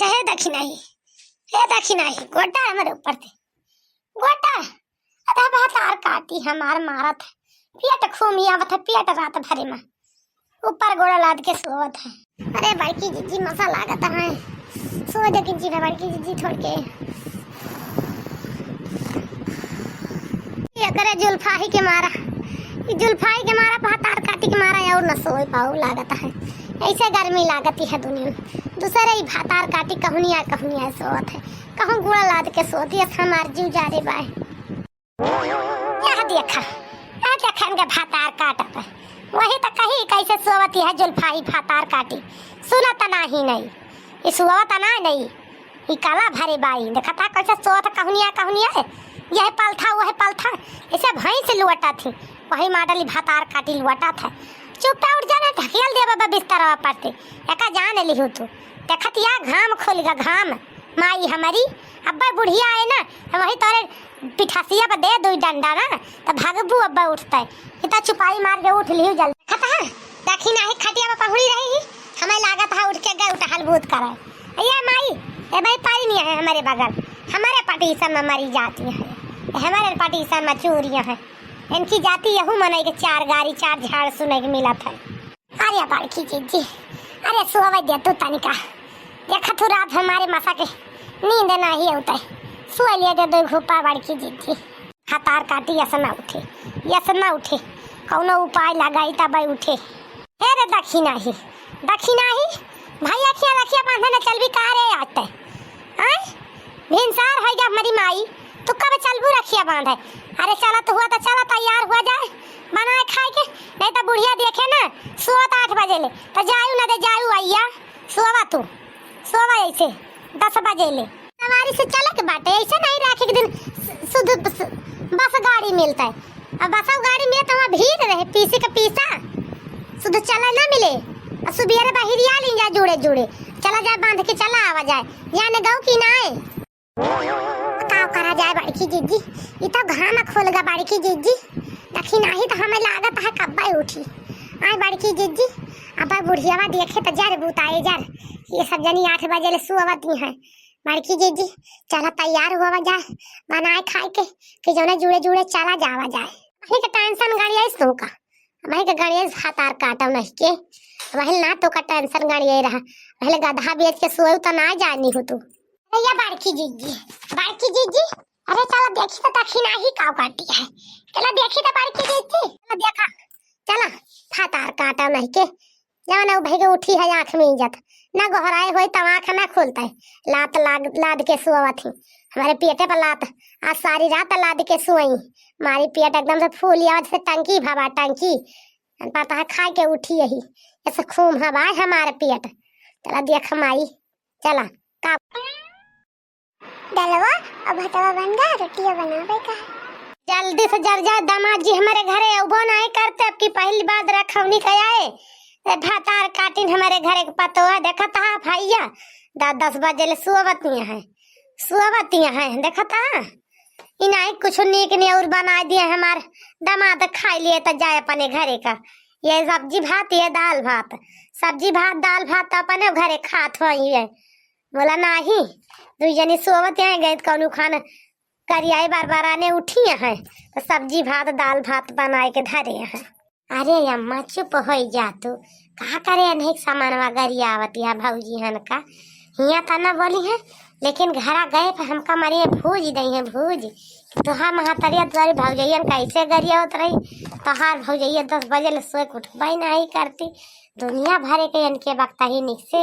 चाहे दक्षिणा ही हे दक्षिणा ही गोटा हमारे ऊपर थे गोटा अधा बात आर काटी हमार मारत पेट खूमी आवत है पेट रात भरे में ऊपर गोड़ा लाद के सोवत है। अरे बड़की जीजी मसा लागत है सो जा की जीना बड़की जीजी छोड़ के ये करे जुल्फाही के मारा भात आर काटी के मारा और न सोए पाऊ लागत है। ऐसे गर्मी लागती है दुनिया में दूसरे ही भात आर काटी कहूनिया सोवत है कहूँ गोड़ा लाद के सोती है हमार जीव जा रे बाय यह देखा इनका भात आर काटत है वही तो कही कैसे सोवती है जुल्फाही भात आर काटी सुनत नहीं ये सुवत नहीं ये काला भरे बाई देखा था कैसे सोवत कहूनिया है यह पलथा वह पलथा ऐसे भैंस लुवटा थी वही माडली भात आर काटी लुवटा था चुप उठ जाना ढकेल दे बाबा बिस्तर पड़ते एका जान ली हो तू देखत या घाम खोलेगा घाम माई हमारी अब्बा बुढ़िया है ना तो वही तोरे पिठासिया पर दे दो डंडा ना तो भागबू अब्बा उठता है इतना चुपाई मार के उठ ली जल्दी देखत है देखी नहीं खटिया में पहुड़ी रही हमें लागत है उठ के गए उठहल बूत करे ये माई ए भाई पारी नहीं है हमारे बगल हमारे पार्टी सब में मरी जाती है हमारे पार्टी सब में चोरियां है इनकी जाति यहू मनाई के चार गाड़ी चार झाड़ सुने के मिला था। अरे बड़की जीजी अरे सुबह दे तू तनिका देखा तू रात हमारे मसा के नींद नहीं होता है सुबह लिया दे दो घुपा बड़की जीजी हतार काटी यस ना उठे कौनो उपाय लगाई तब उठे अरे दक्षिणा ही भाई रखिया बांधने चल भी कहा रे आते भिनसार है हमारी माई तू कब चलबू रखिया बांधे अरे चला तो हुआ तो चला तैयार हुआ जाए बनाए खाए के नहीं तो बुढ़िया देखे ना सोवत 8 बजे ले तो जायू ना दे जायू आइया सोवा ऐसे 10 बजे ले सवारी से चला के बाटे ऐसे नहीं रखे के दिन शुद्ध बस गाड़ी मिलता है अब बस गाड़ी मिले तो वहाँ भीड़ रहे पीसी का पीसा शुद्ध चला ना मिले और सुबह बहिरिया ले जा जुड़े चला जाए बांध के चला आवा जाए जाने गाँव की ना आए करा जाए बड़की जीजी ये तो घाम खोलगा बड़की जीजी देखी नहीं तो हमें लागत है कब्बा उठी आए बड़की जीजी अब बुढ़ियावा देखे तो जर बुताए जर ये सब जनी 8 बजे ले सुवती है बड़की जीजी चला तैयार हुआ जाए बनाए खाए के जो जुड़े चला जावा जाए वही का टेंशन गाड़ी है सो का वही का गाड़ी हाथ आर काटा नहीं के वही ना तो का टेंशन गाड़ी है रहा पहले गधा बेच के सोए तो ना जानी हो तू या बड़की जीजी अरे चला देखी तो दक्षिणा ही काव काटी है चला देखी तो बड़की जीजी देखा चला फातार काटा नहीं के जाओ ना भाई के उठी है आंख में इज्जत ना गहराए होए तब आंख ना खोलता है लाद के सोवा थी हमारे पेटे पर लात आज सारी रात लाद के सोई मारी पेट एकदम से फूल आवाज से टंकी भावा टंकी पता है खा के उठी यही ऐसे खूम हवा हमारे पेट चला देख माई चला का डलवा अब हटवा बन गया रोटियां बनावे का जल्दी से जल जा दामाद जी हमारे घरे उबो नहीं करते अब की पहली बात रखवनी का आए भातार काटिन हमारे घरे के पतोआ देखा था भैया 10 बजे ले सुवतियां हैं देखा था इनाई कुछ नीक नहीं और बना दिए हमारे दामाद खा लिए तो जाए अपने घरे का ये सब्जी भात ये दाल भात सब्जी भात दाल भात अपने घरे खात हुई है बोला नहीं दू जनी सोवत हैं गए कौन खाना करियाई बार आने उठी है तो सब्जी भात दाल भात बनाए के धरे हैं। अरे अम्मा चुप हो जा तू कहा करे अनेक सामान गरिया आवती है भौजी हन का हिया था ना बोली है लेकिन घरा गए पे हमका मारी भूज दई है भूज तोहार महातरिया तुम्हारी भौजैया कैसे गरिया होत रही तोहार भौजैया 10 बजे ले सोए उठबाई नहीं करती दुनिया भरे के इनके वक्ता ही निक से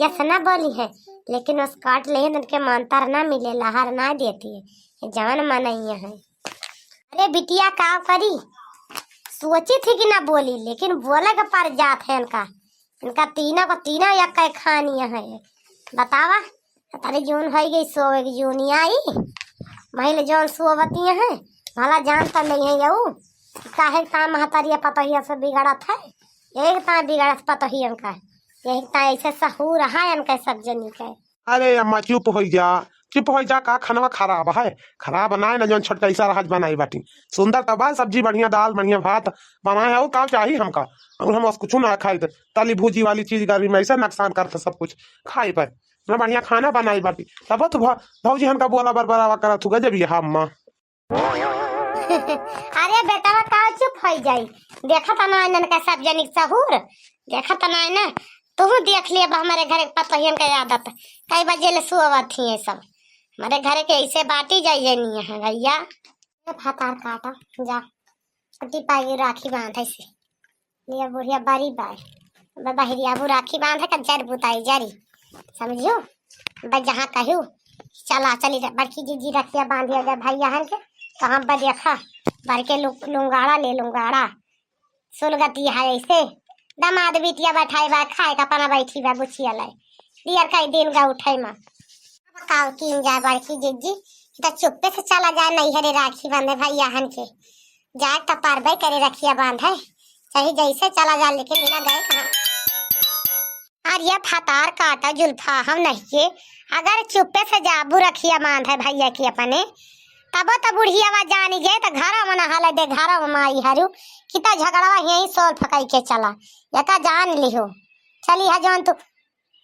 यस ना बोली है लेकिन उस काट ले इनके मंतर ना मिले लहर ना देती है जान मनैया है। अरे बिटिया का करी सोची थी कि ना बोली लेकिन बोले के पर जात है इनका तीनों या कै खानिया है बतावा तारी जोन हो गई सोवे की जोनी आई महिला जोन सोवतिया है भला जानता नहीं है यू काहे ता महतरिया पतहिया से बिगड़त है एक ता बिगड़त पतहिया का एक ता ऐसे सहूर है इनका सब जनी का। अरे अम्मा चुप हो जा का खाना खराब है खराब बनाए ना जो छोटका ऐसा राज बनाई बाटी सुंदर तबा सब्जी बढ़िया दाल बढ़िया भात बनाए है वो काम चाहिए हमका और हम कुछ ना खाए तली भूजी वाली चीज गर्मी में ऐसा नुकसान करते सब कुछ खाए पे मैं बढ़िया खाना बनाई बाटी तब तो भौजी हमका बोला बरबरावा करा तू गजब ये अम्मा। अरे बेटा का चुप हो जाई, देखा था ना इनन का सब जनिक सहूर, देखा था ना ना तू देख लिया हमारे घर पतहियन का आदत कई बजे ले सुअवा थी सब हमारे घर के ऐसे बाटी जाइए नहीं है भैया। फतार काटा जा छोटी पाई राखी बांधे से लिया बुढ़िया बारी बार बहरिया बु राखी बांधे का जर बुताई जारी समझियो बस जहाँ कहू चला चली बड़की जीजी रखिया बांधिया जा भैया हन के कहाँ पर देखा भर के लुंगाड़ा ले लुंगाड़ा सुलगती है ऐसे दमाद बिटिया बैठाई बा खाए का पना बैठी बा गुछिया लाई दियर कई दिन का उठाई माँ काव की जाए बड़की जीजी तो चुप्पे से चला जाए नहीं हरे राखी बांधे भैया हन के जाए तो पारबई करे रखिया बांधे चाहे जैसे चला जा लेकिन बिना गए कहाँ। और ये फतार काटा जुल्फा हम नहीं के अगर चुप्पे से जाबू रखिया बांधे भैया की अपने तब तो बुढ़िया जानी जाए तो घर में नहा दे घर में माई हरू कितना झगड़ा यही सोल फकाई के चला यका जान लिहो चली है जौन तू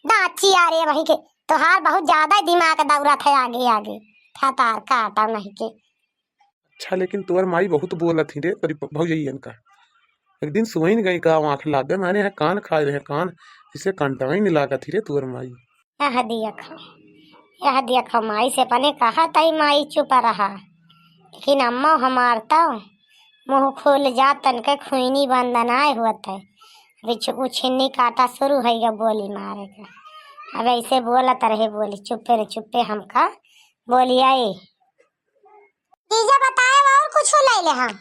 दाची आ रही है वही के तोहार बहुत ज्यादा दिमाग दौरा थे आगे आगे फतार काटा नहीं के। अच्छा लेकिन तोर माई बहुत बोला थी रे तेरी भौजैयन का एक दिन सुई गई का आँख लाग गए माने कान खाए रहे कान इसे कंटा ही नहीं लागा थी रे तोर माई। यह देखो माई से अपने कहा तई माई चुप रहा लेकिन अम्मा हमार तो मुँह खोल जा तन के खुईनी बंदनाए हुआ है अभी छिन्नी काटा शुरू है बोली मारे का अब ऐसे बोलत रहे बोली चुप्पे रे चुप्पे हमका बोली आई चीजें बताए और कुछ ले ले हम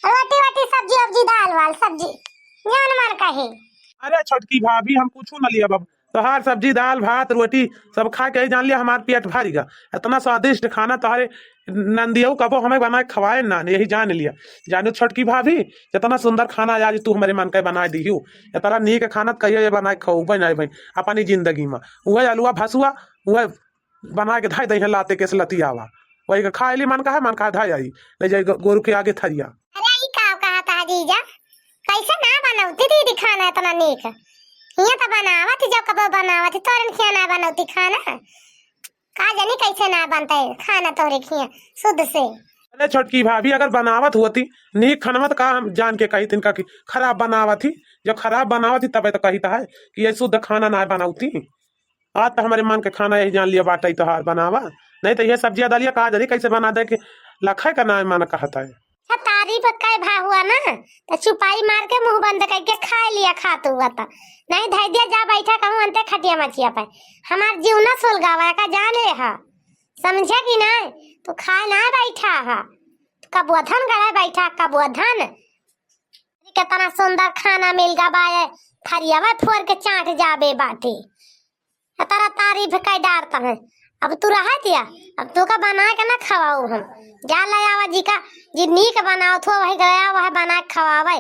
रोटी वाटी सब्जी वब्जी दाल वाल सब्जी जान मार कहे। अरे छोटकी भाभी हम कुछ न लिया बाबू तोहार सब्जी दाल भात रोटी सब खा के जान लिया हमार पेट भारी का इतना स्वादिष्ट खाना तुम्हारे नंदियों कबो हमें बना खवाए ना यही जान लिया जानो छोटकी भाभी इतना सुंदर खाना आज तू हमारे मन के बना दी इतना नीक खाना कहिए बनाए खबे नहीं भाई अपनी जिंदगी में वह अलुआ भसुआ वह बना के धाई दही लाते के लतियावा वही खा ली मन का धाई आई ले जाए गोरु के आगे थरिया। अरे का कहा था जीजा कैसे ना बनाऊती दीदी खाना इतना नीक यहाँ तो बनावत जब कब बनावत तोरन खिया ना बनौती खाना का जानी कैसे ना बनता है खाना तोरे खिया शुद्ध से। अरे छोटकी भाभी अगर बनावत होती नीक खनमत का हम जान के कही तिनका की खराब बनावत थी जब खराब बनावत थी तब तो कही है कि ये शुद्ध खाना ना बनाऊती आज तो हमारे मन के खाना यही जान लिया बाटा तो हार बनावा नहीं तो ये सब्जियां दालिया कहा जारी कैसे बना दे के लखा का नाम माना कहता है। तारीफ का भा हुआ ना तो चुपाई मार के मुंह बंद करके खा लिया खात हुआ था नहीं धै दिया जा बैठा कहूँ अंते खटिया मचिया पे हमार जीव न सोल गावा का जान ले हा समझे कि नहीं तो खाए ना बैठा हा कब वधन गड़ा बैठा कब वधन कितना सुंदर खाना मिल गा बाए थरिया फोड़ के चाट जाबे बाटे तारा तारीफ का डारता है अब तू रहा दिया अब तू का बना के ना खवाऊ हम जा लाया जी का जी नीक बनाओ थो वही गया वह बना के खवावे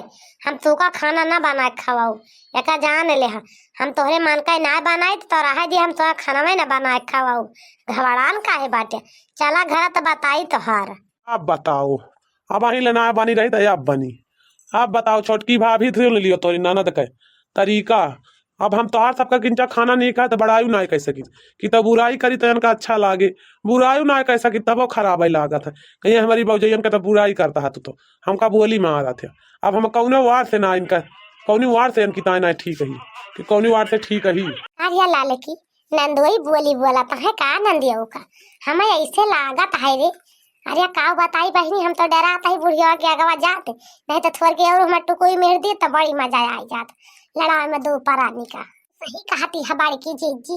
हम तू का खाना ना बना के खवाऊ एका जान ले हम तोहरे मन का ना बनाए तो रहा दी हम तोरा खाना में ना बना के खवाऊ घबरान काहे बाटे चला घर तो बताई तोहार। अब बताओ अब अही लेना बनी रही तो अब बनी अब बताओ छोटकी भाभी थी लियो तोरी ननद के तरीका अब हम तोहार सबका किंचा खाना नहीं खा तो बड़ाई ना कह सकी कि तब बुराई करी तो इनका अच्छा लागे बुराई ना कह सकी तब वो खराब ही लागत है कहीं हमारी भौजैयन का तो बुराई करता है तो हमका बोली में आ रहा थे अब हम कौनो वार से ना इनका कौनी वार से इनकी ताई ना ठीक है कि कौनी वार से ठीक है। अरे लाल की नंदोई बोली बोला तो है का नंदियों का हमें ऐसे लागत है रे अरे का बताई बहनी हम तो डराता ही बुढ़िया के अगवा जाते नहीं तो थोड़ के और हम टुकोई मेर दी तो बड़ी मजा आ जाता लड़ाई में दो परानी का सही कहती है बड़की जीजी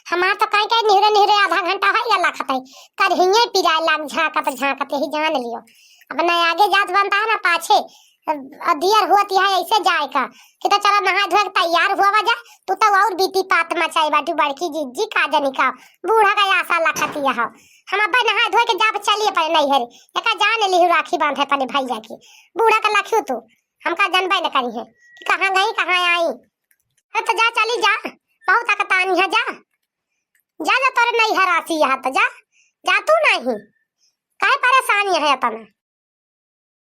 हमार तो कहीं कहीं निहरे निहरे आधा घंटा है या लखत है कर हिये पिराए लाग झाकत ही जान लियो अब न आगे जात बनता है ना पाछे दियर होती है ऐसे जाए का कि तो चला नहा धोए तैयार हुआ जा तू तो और बीती पात मचाई बाटू बड़की जीजी का जनी का बूढ़ा का आशा लखती है हम अब नहा धोए के जाब चलिए पर नहीं हरे एका जान ली राखी बांधे अपने भैया की बूढ़ा का लखियो तू हमका जनबे न करी है कि कहाँ गई कहाँ आई तो जा चली जा बहुत अकतानी है जा जा जा तोरे नहीं हरासी यहाँ तो जा जा तू नहीं काहे परेशानी है इतना।